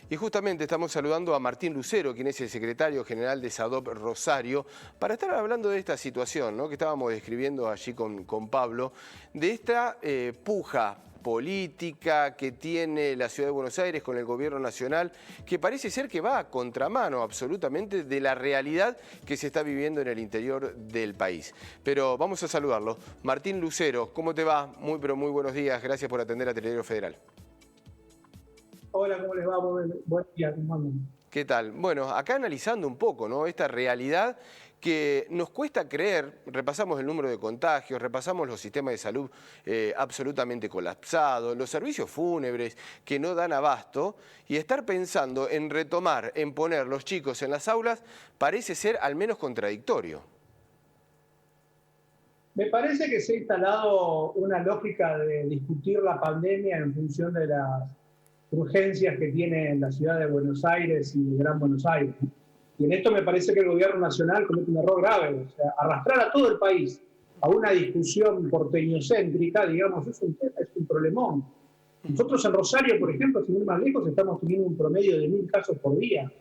Y justamente estamos saludando a Martín Lucero, quien es el secretario general de SADOP Rosario, para estar hablando de esta situación, ¿no?, que estábamos describiendo allí con Pablo, de esta puja política que tiene la Ciudad de Buenos Aires con el gobierno nacional, que parece ser que va a contramano absolutamente de la realidad que se está viviendo en el interior del país. Pero vamos a saludarlo. Martín Lucero, ¿cómo te va? Pero muy buenos días. Gracias por atender a Telediario Federal. Hola, ¿cómo les va? Buen día, ¿cómo andan? ¿Qué tal? Bueno, acá analizando un poco, ¿no?, esta realidad que nos cuesta creer. Repasamos el número de contagios, repasamos los sistemas de salud absolutamente colapsados, los servicios fúnebres que no dan abasto, y estar pensando en retomar, en poner los chicos en las aulas, parece ser al menos contradictorio. Me parece que se ha instalado una lógica de discutir la pandemia en función de las urgencias que tiene la ciudad de Buenos Aires y el Gran Buenos Aires. Y en esto me parece que el gobierno nacional comete un error grave. O sea, arrastrar a todo el país a una discusión porteñocéntrica, digamos, es un problemón. Nosotros en Rosario, por ejemplo, sin ir más lejos, estamos teniendo un promedio de 1000 casos por día.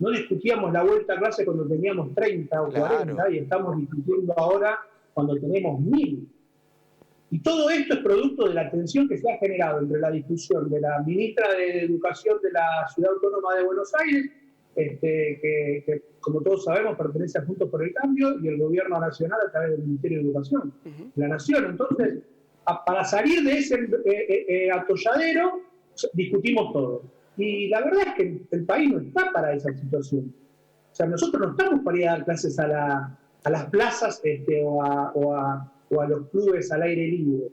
No discutíamos la vuelta a clase cuando teníamos 30 o 40, y estamos discutiendo ahora cuando tenemos 1000. Y todo esto es producto de la tensión que se ha generado entre la discusión de la ministra de Educación de la Ciudad Autónoma de Buenos Aires, que como todos sabemos pertenece a Juntos por el Cambio, y el gobierno nacional a través del Ministerio de Educación, la Nación. Entonces, para salir de ese atolladero, discutimos todo. Y la verdad es que el país no está para esa situación. O sea, nosotros no estamos para ir a dar clases a las plazas o a los clubes al aire libre.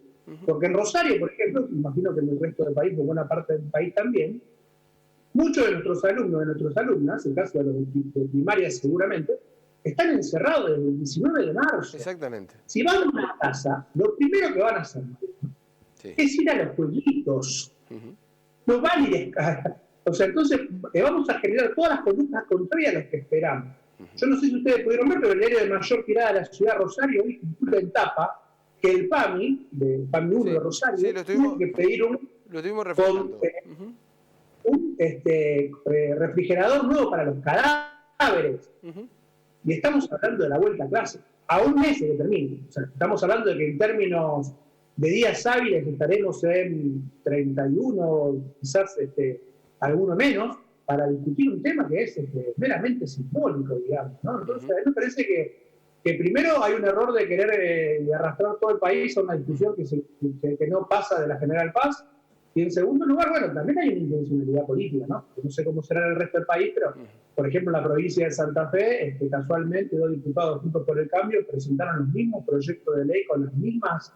Porque en Rosario, por ejemplo, imagino que en el resto del país, en buena parte del país también, muchos de nuestros alumnos, de nuestras alumnas, en el caso de los de primaria seguramente, están encerrados desde el 19 de marzo. Exactamente. Si van a una casa, lo primero que van a hacer es ir a los jueguitos. No van a ir a... O sea, entonces vamos a generar todas las conductas contrarias a las que esperamos. Yo no sé si ustedes pudieron ver, pero el diario de mayor tirada de la ciudad de Rosario hoy titula en tapa que el PAMI, del PAMI 1 de Rosario, tuvo que pedir un refrigerador nuevo para los cadáveres. Y estamos hablando de la vuelta a clase a un mes de que termine. O sea, estamos hablando de que en términos de días hábiles estaremos en 31, quizás alguno menos, para discutir un tema que es meramente simbólico, digamos, ¿no? Entonces, a mí me parece que primero hay un error de querer arrastrar todo el país a una discusión que no pasa de la General Paz, y en segundo lugar, bueno, también hay una intencionalidad política, ¿no? No sé cómo será en el resto del país, pero, por ejemplo, en la provincia de Santa Fe, casualmente, 2 diputados Juntos por el Cambio presentaron los mismos proyectos de ley con las mismas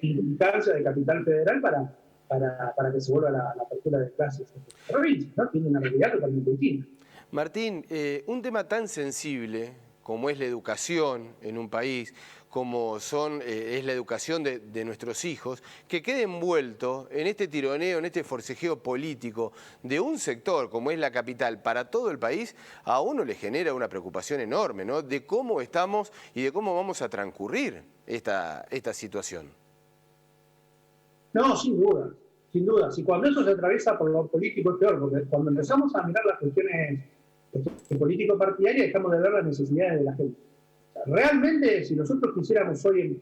implicancias de Capital Federal para que se vuelva la apertura de clases en la provincia, ¿no? Tiene una realidad totalmente distinta. Martín, un tema tan sensible como es la educación en un país, como es la educación de nuestros hijos, que quede envuelto en este tironeo, en este forcejeo político de un sector como es la capital para todo el país, a uno le genera una preocupación enorme, ¿no?, de cómo estamos y de cómo vamos a transcurrir esta situación. No, sin duda, sin duda. Si cuando eso se atraviesa por lo político es peor, porque cuando empezamos a mirar las cuestiones político-partidarias dejamos de ver las necesidades de la gente. O sea, realmente, si nosotros quisiéramos hoy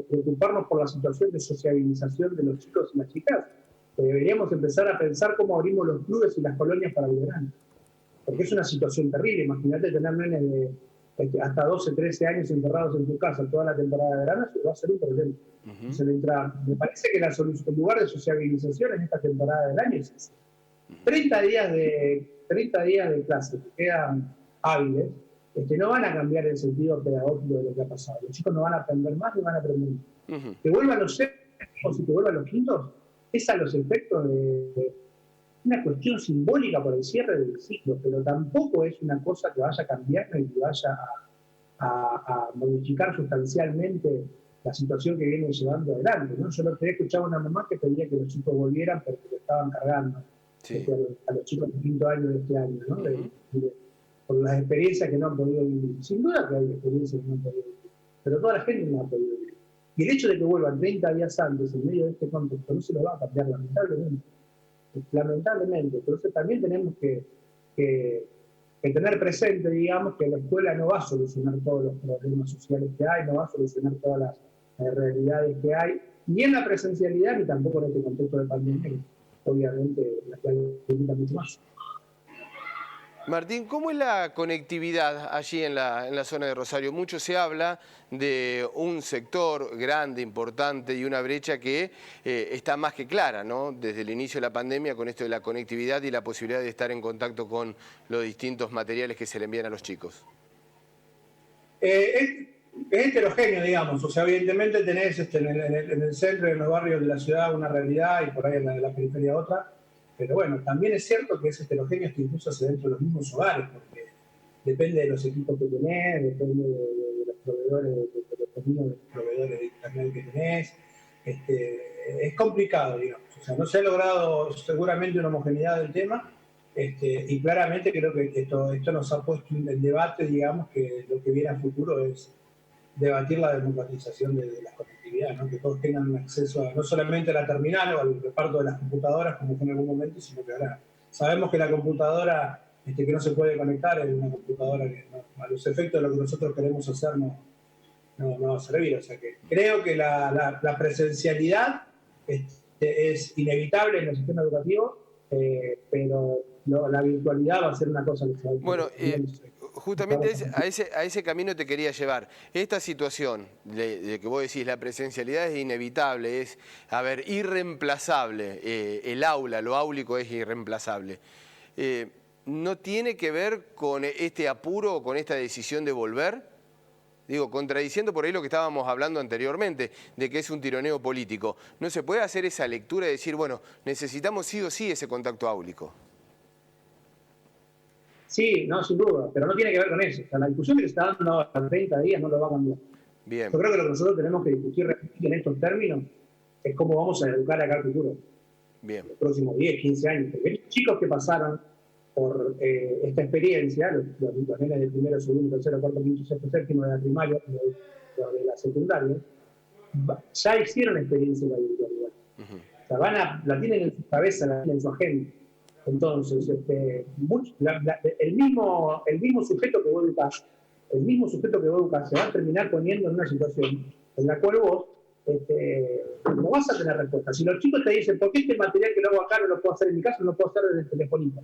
preocuparnos por la situación de sociabilización de los chicos y las chicas, deberíamos empezar a pensar cómo abrimos los clubes y las colonias para el verano. Porque es una situación terrible. Imagínate tener nenes de hasta 12, 13 años encerrados en tu casa toda la temporada de verano, eso va a ser un problema. Me parece que la solución, en lugar de sociabilización en esta temporada del año, es 30 días de clase que quedan hábiles, no van a cambiar el sentido pedagógico de lo que ha pasado. Los chicos no van a aprender más ni van a aprender menos. Que vuelvan los séptimos y que vuelvan los quintos, es a los efectos de una cuestión simbólica por el cierre del ciclo, pero tampoco es una cosa que vaya a cambiar y que vaya a modificar sustancialmente la situación que viene llevando adelante, ¿no? Yo lo que escuchaba a una mamá que pedía que los chicos volvieran porque lo estaban cargando a los chicos de quinto año de este año, ¿no? Por las experiencias que no han podido vivir. Sin duda que hay experiencias que no han podido vivir, pero toda la gente no ha podido vivir. Y el hecho de que vuelvan 30 días antes, en medio de este contexto, no se lo va a cambiar lamentablemente. lamentablemente. Entonces también tenemos que tener presente, digamos, que la escuela no va a solucionar todos los problemas sociales que hay, no va a solucionar todas las realidades que hay, ni en la presencialidad, ni tampoco en este contexto de pandemia, que obviamente la cual limita mucho más. Martín, ¿cómo es la conectividad allí en la zona de Rosario? Mucho se habla de un sector grande, importante y una brecha que está más que clara, ¿no? Desde el inicio de la pandemia con esto de la conectividad y la posibilidad de estar en contacto con los distintos materiales que se le envían a los chicos. Es heterogéneo, digamos. O sea, evidentemente tenés en el centro y en los barrios de la ciudad una realidad y por ahí en la periferia otra. Pero bueno, también es cierto que es heterogéneo esto incluso hacia dentro de los mismos hogares, porque depende de los equipos que tenés, depende de los proveedores, de los mismos proveedores de internet que tenés. Es complicado, digamos. O sea, no se ha logrado seguramente una homogeneidad del tema, y claramente creo que esto nos ha puesto en debate, digamos, que lo que viene a futuro es debatir la democratización de la conectividad, ¿no? Que todos tengan acceso no solamente a la terminal o al reparto de las computadoras como fue en algún momento, sino que ahora sabemos que la computadora que no se puede conectar es una computadora que a los efectos de lo que nosotros queremos hacer no va a servir. O sea que creo que la presencialidad es inevitable en el sistema educativo, pero la virtualidad va a ser una cosa que se va a... Bueno, justamente a ese camino te quería llevar. Esta situación de que vos decís la presencialidad es inevitable, es, a ver, irreemplazable. El aula, lo áulico es irreemplazable. ¿No tiene que ver con este apuro o con esta decisión de volver? Digo, contradiciendo por ahí lo que estábamos hablando anteriormente, de que es un tironeo político. ¿No se puede hacer esa lectura y decir, bueno, necesitamos sí o sí ese contacto áulico? Sí, no, sin duda, pero no tiene que ver con eso. O sea, la discusión que se está dando a 30 días no lo va a cambiar. Bien. Yo creo que lo que nosotros tenemos que discutir en estos términos es cómo vamos a educar acá al futuro. Bien. Los próximos 10, 15 años. Porque los chicos que pasaron por esta experiencia, los nenes de primero, segundo, tercero, cuarto, quinto, sexto, séptimo de la primaria, de la secundaria, ya hicieron experiencia de la virtualidad. O sea, la tienen en su cabeza, la tienen en su agenda. Entonces, el mismo sujeto que vos educás, se va a terminar poniendo en una situación en la cual vos no vas a tener respuesta. Si los chicos te dicen, ¿por qué este material que lo hago acá no lo puedo hacer en mi casa, no lo puedo hacer desde el telefonito?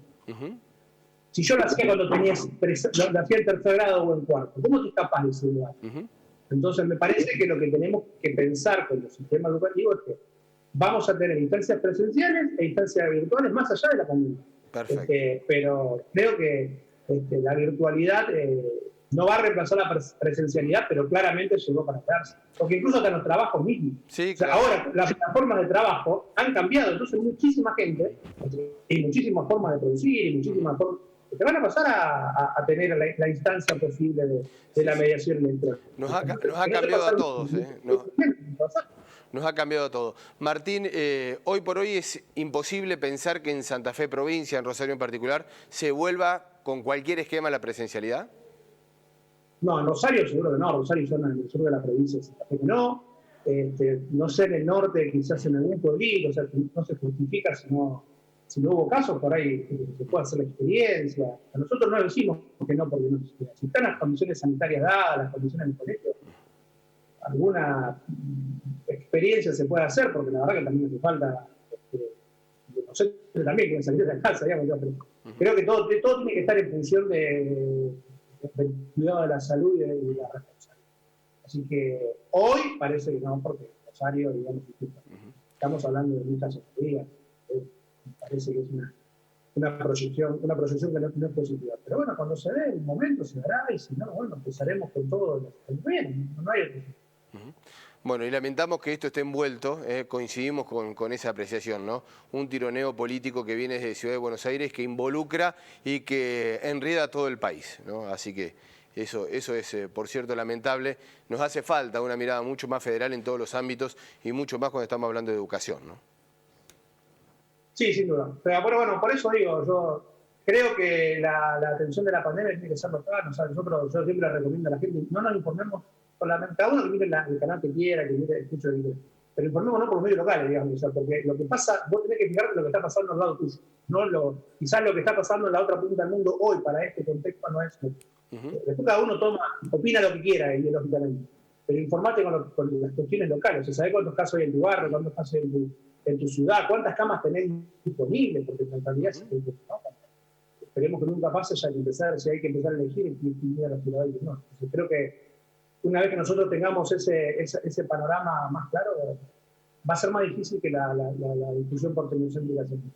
Si yo lo hacía cuando lo hacía en tercer grado o en cuarto, ¿cómo te escapas de ese lugar? Entonces, me parece que lo que tenemos que pensar con el sistema educativo es que vamos a tener instancias presenciales e instancias virtuales más allá de la pandemia. Perfecto. Pero creo que la virtualidad no va a reemplazar la presencialidad, pero claramente llegó para quedarse. Porque incluso hasta los trabajos mismos. Sí, o sea, claro. Ahora las plataformas de trabajo han cambiado, entonces muchísima gente y muchísimas formas de producir y muchísimas formas te van a pasar a tener la instancia posible de la mediación electrónica. Nos ha cambiado a todos, Nos ha cambiado todo. Martín, hoy por hoy es imposible pensar que en Santa Fe provincia, en Rosario en particular, se vuelva con cualquier esquema a la presencialidad. No, en Rosario seguro que no. Rosario y zona del sur de la provincia de Santa Fe que no. No sé en el norte, quizás en algún pueblito, o sea, no se justifica si no hubo casos, por ahí se puede hacer la experiencia. A nosotros no decimos que no, porque no. Si están las condiciones sanitarias dadas, las condiciones del colegio, alguna experiencia se puede hacer, porque la verdad que también hace falta, no sé, también quieren salir de la casa, digamos, pero creo que todo tiene que estar en función del cuidado de la salud y de la responsabilidad. Así que hoy parece que no, porque Rosario, digamos, estamos hablando de muchas días, me parece que es una proyección que no es positiva. Pero bueno, cuando se dé el momento se dará, y si no, bueno, empezaremos con todo bien, no hay otro. Bueno, y lamentamos que esto esté envuelto, coincidimos con esa apreciación, ¿no? Un tironeo político que viene desde Ciudad de Buenos Aires, que involucra y que enreda a todo el país, ¿no? Así que eso es, por cierto, lamentable. Nos hace falta una mirada mucho más federal en todos los ámbitos y mucho más cuando estamos hablando de educación, ¿no? Sí, sin duda. Pero bueno, por eso digo, yo creo que la atención de la pandemia tiene que ser local. O sea, yo siempre le recomiendo a la gente, no nos informemos. Cada uno que mire el canal que quiera, que mire, escuche, pero informémonos por los medios locales, digamos, o sea, porque lo que pasa, vos tenés que fijarte lo que está pasando al lado tuyo, no quizás lo que está pasando en la otra punta del mundo hoy para este contexto no es. Después cada uno opina lo que quiera, ideológicamente, pero informate con las cuestiones locales, o sea, sabés cuántos casos hay en tu barrio, cuántos casos hay en tu ciudad, cuántas camas tenés disponibles, porque en realidad ¿no? Esperemos que nunca pase, ya que empezar, si hay que empezar a elegir, y a la ciudad, no. Entonces, creo que una vez que nosotros tengamos ese panorama más claro, va a ser más difícil que la discusión por televisión de la gente.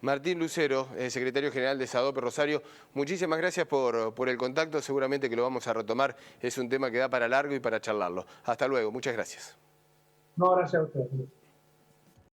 Martín Lucero, secretario general de SADOPE Rosario, muchísimas gracias por el contacto, seguramente que lo vamos a retomar, es un tema que da para largo y para charlarlo. Hasta luego, muchas gracias. No, gracias a ustedes.